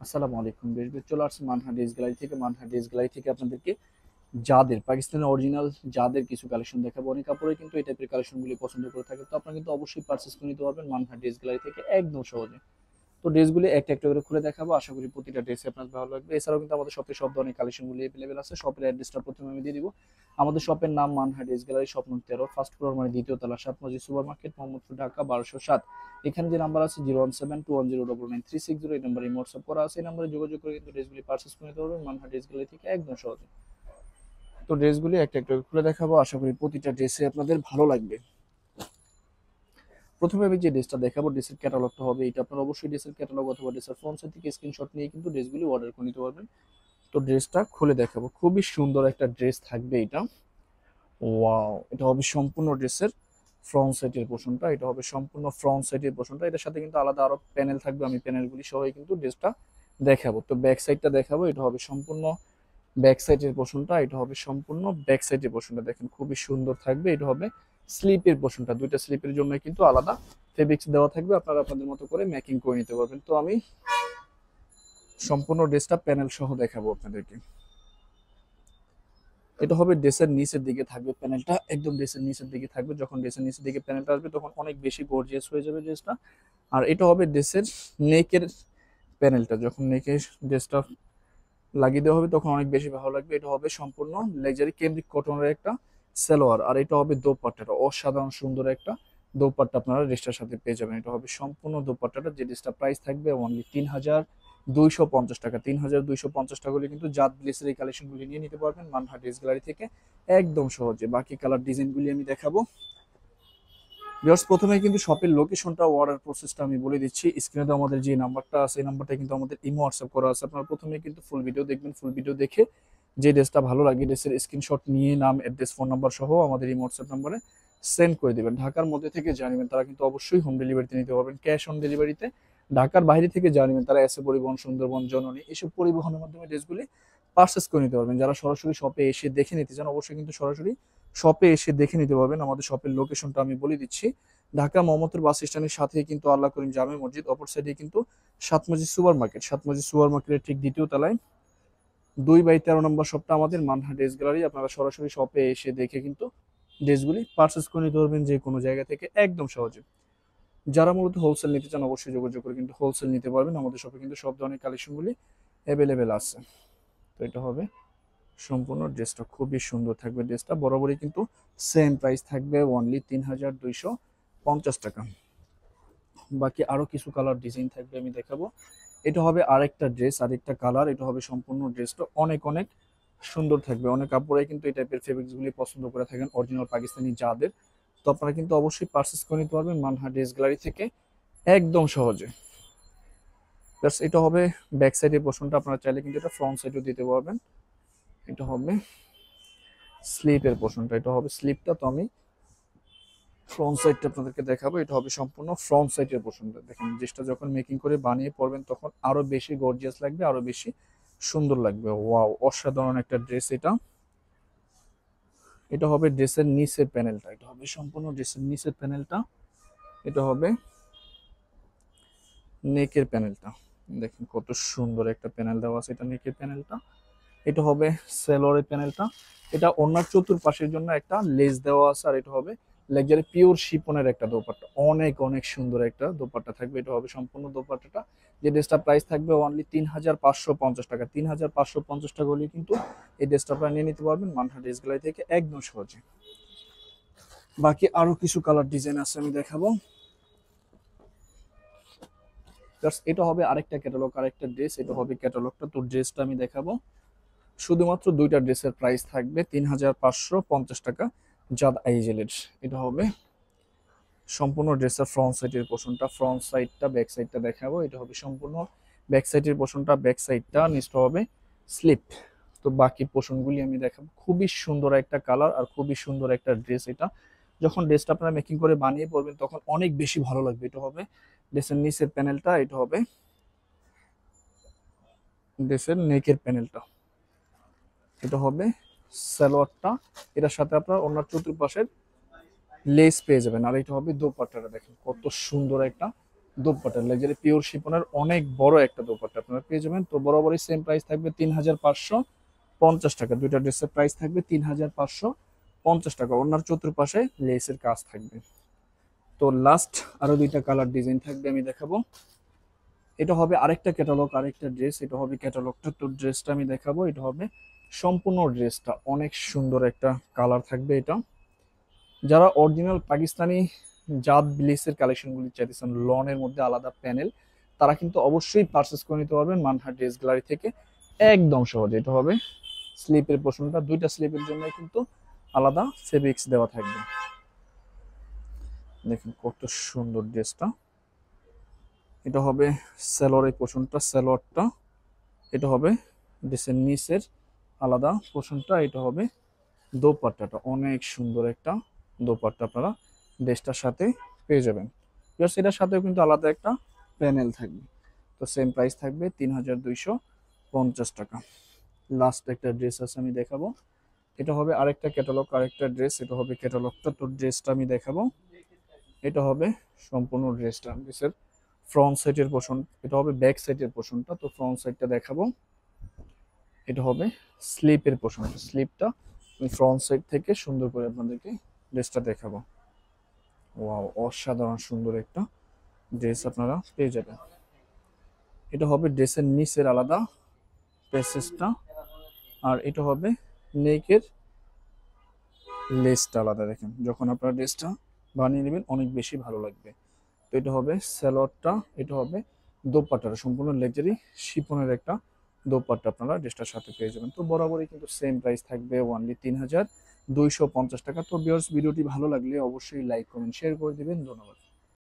আসসালামু আলাইকুম। বেশ বেশ চলে আসছে মানহা ড্রেস গ্যালারি থেকে। মানহা ড্রেস গ্যালারি থেকে আপনাদেরকে যাদের পাকিস্তানের অরিজিনাল যাদের কিছু কালেকশন দেখাবো। অনেক কাপড়ে কিন্তু এই টাইপের কালেকশনগুলি পছন্দ করে থাকে, তো আপনারা কিন্তু অবশ্যই পারচেস করে নিতে পারবেন মানহা ড্রেস গ্যালারি থেকে একদম সহজে। তো ড্রেসগুলি একটা একটা করে খুলে দেখাবো, আশা করি প্রতিটা ড্রেসে আপনার ভালো লাগবে। এছাড়াও কিন্তু আমাদের শপে সব ধরনের কালেকশনগুলি অ্যাভেলেবেল আছে। শপের অ্যাড্রেসটা প্রথমে আমি দিয়ে দিব। আমাদের শপের নাম মানহা ড্রেস গ্যালারি, শপ নং 13, ফার্স্ট ফ্লোর মানে দ্বিতীয় তলা, 7 মসজিদ সুপার মার্কেট, মোহাম্মদপুর, ঢাকা 1207। এখানে যে নাম্বার আছে 01721099360, এই নাম্বারে হোয়াটসঅ্যাপ করা আছে। এই নাম্বারে যোগাযোগ করে কিন্তু ড্রেসগুলি পারচেস করে নিতে পারবেন মানহা ড্রেস গ্যালারি থেকে একদম সহজে। তো ড্রেসগুলি একটা একটা করে খুলে দেখাবো, আশা করি প্রতিটা ড্রেসে আপনাদের ভালো লাগবে। প্রথমে আমি যে ড্রেসটা দেখাবো, ড্রেসের ক্যাটালগটা হবে এটা। আপনারা অবশ্যই ড্রেসের ক্যাটালগ অথবা ড্রেসের ফ্রন্ট সাইড থেকে স্ক্রিনশট নিয়ে কিন্তু ড্রেসগুলি অর্ডার করে নিতে পারবেন। তো ড্রেসটা খুলে দেখাবো, খুবই সুন্দর একটা ড্রেস থাকবে এটা। ওয়াও, এটা হবে সম্পূর্ণ ড্রেসের ফ্রন্ট সাইডের পোর্শনটা। এটা হবে সম্পূর্ণ ফ্রন্ট সাইডের পোর্শনটা। এটার সাথে কিন্তু আলাদা আরো প্যানেল থাকবে, আমি প্যানেলগুলি সহ কিন্তু ড্রেসটা দেখাবো। তো ব্যাক সাইডটা দেখাবো, এটা হবে সম্পূর্ণ ব্যাক সাইডের পোর্শনটা। এটা হবে সম্পূর্ণ ব্যাক সাইডের পোর্শনটা, দেখেন খুবই সুন্দর থাকবে। এটা হবে স্লিপের পোর্শনটা, দুইটা স্লিপের জন্য কিন্তু আলাদা ফেব্রিক্স দেওয়া থাকবে, আপনারা আপনাদের মতো করে মেকিং করে নিতে পারবেন। তো আমি সম্পূর্ণ ড্রেসটা প্যানেল সহ দেখাবো আপনাদেরকে। এটা হবে ড্রেসের নিচের দিকে থাকবে প্যানেলটা, একদম ড্রেসের নিচের দিকে থাকবে। যখন ড্রেসের নিচের দিকে প্যানেলটা আসবে তখন অনেক বেশি গর্জিয়াস হয়ে যাবে ড্রেসটা। আর এটা হবে ড্রেসের নেকের প্যানেলটা, যখন নেকের ড্রেসটা লাগিয়ে দেওয়া হবে তখন অনেক বেশি ভালো লাগবে। এটা হবে সম্পূর্ণ লেজারি কেমব্রিক কটনের একটা সালোয়ার। আর এটা হবে দোপাট্টাটা, অসাধারণ সুন্দর একটা দোপাট্টা আপনারা ড্রেসটার সাথে পেয়ে যাবেন। এটা হবে সম্পূর্ণ দোপাট্টাটা, যে ড্রেসটা প্রাইস থাকবে অনলি 3250 টাকা। 3250 টাকা হলে কিন্তু জাত ব্লেসের এই কালেকশনগুলি নিয়ে নিতে পারবেন মানহা ড্রেস গ্যালারি থেকে একদম সহজে। বাকি কালার ডিজাইনগুলি আমি দেখাবো। ভিউয়ার্স, প্রথমে কিন্তু শপের লোকেশনটা, অর্ডার প্রসেসটা আমি বলে দিচ্ছি। স্ক্রিনে তো আমাদের যে নাম্বারটা আছে, এই নাম্বারটা কিন্তু আমাদের ইমো হোয়াটসঅ্যাপ করা আছে। আপনারা প্রথমে কিন্তু ফুল ভিডিও দেখবেন, ফুল ভিডিও দেখে যে ড্রেসটা ভালো লাগে ড্রেসের স্ক্রিনশট নিয়ে নাম, অ্যাড্রেস, ফোন নাম্বার সহ আমাদের ইমো হোয়াটসঅ্যাপ নাম্বারে সেন্ড করে দিবেন। ঢাকার মধ্যে থেকে জানিবেন তারা কিন্তু অবশ্যই হোম ডেলিভারিতে নিতে পারবেন, ক্যাশ অন ডেলিভারিতে। ঢাকার বাইরে থেকে জানিবেন তারা এসে পরিবহন, সুন্দরবন, জননী এসব পরিবহনের মাধ্যমে ড্রেসগুলি পারচেস করে নিতে পারবেন। যারা সরাসরি শপে এসে দেখে নিতে চান অবশ্যই কিন্তু সরাসরি শপে এসে দেখে নিতে পারবেন। আমাদের শপের লোকেশনটা আমি বলে দিচ্ছি। ঢাকা মোহাম্মদপুর বাস স্ট্যান্ডের সাথে কিন্তু আল্লাহ করিম জামে মসজিদ, অপর সাইডে কিন্তু সাত মসজিদ সুপার মার্কেট। সাত মসজিদ সুপার মার্কেটের ঠিক দ্বিতীয় তলায় 2/13 নম্বর শপটা আমাদের মানহা ড্রেস গ্যালারি। আপনারা সরাসরি শপে এসে দেখে কিন্তু ড্রেসগুলি পারচেস করে নিতে পারবেন যে কোনো জায়গা থেকে একদম সহজে। যারা মূলত হোলসেল নিতে চান অবশ্যই যোগাযোগ করে কিন্তু হোলসেল নিতে পারবেন। আমাদের শপে কিন্তু সব ধরনের কালেকশনগুলি অ্যাভেলেবেল আছে। তো এটা হবে সম্পূর্ণ ড্রেসটা, খুবই সুন্দর থাকবে ড্রেসটা। বরাবরই কিন্তু সেম প্রাইস থাকবে অনলি 3250 টাকা। বাকি আরো কিছু কালার ডিজাইন থাকবে, আমি দেখাবো। এটা হবে আরেকটা ড্রেস, আরেকটা কালার। এটা হবে সম্পূর্ণ ড্রেসটা অনেক অনেক সুন্দর থাকবে। অনেক কাপড়ে কিন্তু এই টাইপের ফেব্রিক্স গুলি পছন্দ করে থাকেন অরিজিনাল পাকিস্তানি যাদের, তো আপনারা কিন্তু অবশ্যই পারচেস করে নিতে পারবেন মানহা ড্রেস গ্যালারি থেকে একদম সহজে। প্লাস এটা হবে ব্যাক সাইডের পোর্শনটা, আপনারা চাইলে কিন্তু এটা ফ্রন্ট সাইডেও দিতে পারবেন। এটা হবে স্লিপের পোর্শনটা, এটা হবে স্লিপটা। তো আমি ফ্রন্ট সাইডটা আপনাদেরকে দেখাবো। এটা হবে সম্পূর্ণ ফ্রন্ট সাইডের পোর্শনটা। দেখেন জিনিসটা যখন মেকিং করে বানিয়ে পরবেন তখন আরো বেশি গর্জিয়াস লাগবে, আরো বেশি সুন্দর লাগবে। ওয়াও, অসাধারণ একটা ড্রেস এটা। এটা হবে ড্রেসের নিচের প্যানেলটা, এটা হবে সম্পূর্ণ ড্রেসের নিচের প্যানেলটা। এটা হবে নেকের প্যানেলটা, দেখেন কত সুন্দর একটা প্যানেল দেওয়া আছে, এটা নেকের প্যানেলটা। এটা হবে সেলরের প্যানেলটা। এটা ওনার চতুর্পাশের জন্য একটা লেস দেওয়া আছে। আর এটা হবে লেজারে পিওর শিপনের একটা দোপাট্টা, অনেক অনেক সুন্দর একটা দোপাট্টা থাকবে। এটা হবে সম্পূর্ণ দোপাট্টাটা, যে ড্রেসটা প্রাইস থাকবে অনলি 3550 টাকা। 3550 টাকা হলে কিন্তু এই ড্রেসটা আপনারা নিয়ে নিতে পারবেন মানহা ড্রেস গ্যালারি থেকে একদম সহজে। বাকি আরো কিছু কালার ডিজাইন আছে, আমি দেখাবো। এটা হবে আরেকটা ক্যাটালগ, আরেকটা ড্রেস। এটা হবে ক্যাটালগটা। তো ড্রেসটা আমি দেখাবো। শুধুমাত্র দুইটা ড্রেসের প্রাইস থাকবে 3550 টাকা, জাদ আইজেলের। এটা হবে সম্পূর্ণ ড্রেসের ফ্রন্ট সাইডের পোর্শনটা, ফ্রন্ট সাইডটা, ব্যাক সাইডটা দেখাবো। এটা হবে সম্পূর্ণ ব্যাক সাইডের পোর্শনটা, ব্যাক সাইডটা, নিচটা হবে স্লিপ। তো বাকি পোর্শনগুলি আমি দেখাবো। খুবই সুন্দর একটা কালার আর খুবই সুন্দর একটা ড্রেস এটা। যখন ড্রেসটা আপনারা মেকিং করে বানিয়ে পরবেন তখন অনেক বেশি ভালো লাগবে। এটা হবে ড্রেসের নিচের প্যানেলটা, এটা হবে ড্রেসের নেকের প্যানেলটা, এটা হবে সালোয়ারটা। এটার সাথে আপনার ওনার চতুর্পাশের লেস পেয়ে যাবেন। আর এটা হবে দোপাট্টাটা, দেখেন কত সুন্দর একটা দোপাট্টা লাক্সারি পিওর শিফনের অনেক বড় একটা দোপাট্টা আপনারা পেয়ে যাবেন। তো বরাবরই সেম প্রাইস থাকবে 3550 টাকা। দুইটা ড্রেসের প্রাইস থাকবে 3550 টাকা। ওনার চতুর্পাশে লেসের কাজ থাকবে। তো লাস্ট আরো দুইটা কালার ডিজাইন থাকবে, আমি দেখাবো। এটা হবে আরেকটা ক্যাটালগ, আরেকটা ড্রেস। এটা হবে ক্যাটালগটা, তো ড্রেসটা আমি দেখাবো। এটা হবে সম্পূর্ণ ড্রেসটা অনেক সুন্দর একটা কালার থাকবে। এটা যারা অরিজিনাল পাকিস্তানি জাত লেসের কালেকশনগুলি চাইতেছেন, লনের মধ্যে আলাদা প্যানেল, তারা কিন্তু অবশ্যই পারচেস করে নিতে পারবেন মানহা ড্রেস গ্যালারি থেকে একদম সহজে। এটা হবে স্লিপের পোর্শনটা, দুইটা স্লিপের জন্য কিন্তু আলাদা ফেব্রিক্স দেওয়া থাকবে। দেখুন কত সুন্দর ড্রেসটা। এটা হবে সালোয়ারের পোর্শনটা, সালোয়ারটা। এটা হবে ড্রেসের নিচের আলাদা পোর্শনটা। এটা হবে দোপাট্টাটা, অনেক সুন্দর একটা দোপাট্টা আপনারা ড্রেসটার সাথে পেয়ে যাবেন। প্লাস এটার সাথেও কিন্তু আলাদা একটা প্যানেল থাকবে। তো সেম প্রাইস থাকবে 3250 টাকা। লাস্ট একটা ড্রেস আছে, আমি দেখাবো। এটা হবে আরেকটা ক্যাটালগ, আরেকটা ড্রেস। এটা হবে ক্যাটালগটা, তো ড্রেসটা আমি দেখাবো। এটা হবে সম্পূর্ণ ড্রেসটা, ড্রেসের ফ্রন্ট সাইডের পোর্শন। এটা হবে ব্যাক সাইডের পোর্শনটা, তো ফ্রন্ট সাইডটা দেখাবো। এটা হবে স্লিপের পোর্শন, স্লিপটা আমি ফ্রন্ট সাইড থেকে সুন্দর করে আপনাদেরকে ড্রেসটা দেখাবো। ওয়াও, অসাধারণ সুন্দর একটা ড্রেস আপনারা পেয়ে যাবেন। এটা হবে ড্রেসের নিচের আলাদা প্যাসেজটা, আর এটা হবে নেকের লেসটা আলাদা। দেখেন যখন আপনারা ড্রেসটা বানিয়ে নেবেন অনেক বেশি ভালো লাগবে। তো এটা হবে সালোয়ারটা, এটা হবে দোপাট্টাটা, সম্পূর্ণ লাক্সারি শিফনের একটা দোপাট্টা আপনারা ড্রেসটার সাথে পেয়ে যাবেন। তো বরাবরই কিন্তু সেম প্রাইস থাকবে ওনলি 3250 টাকা। তো ভিউয়ার্স, ভিডিওটি ভালো লাগলে অবশ্যই লাইক কমেন্ট শেয়ার করে দিবেন। ধন্যবাদ।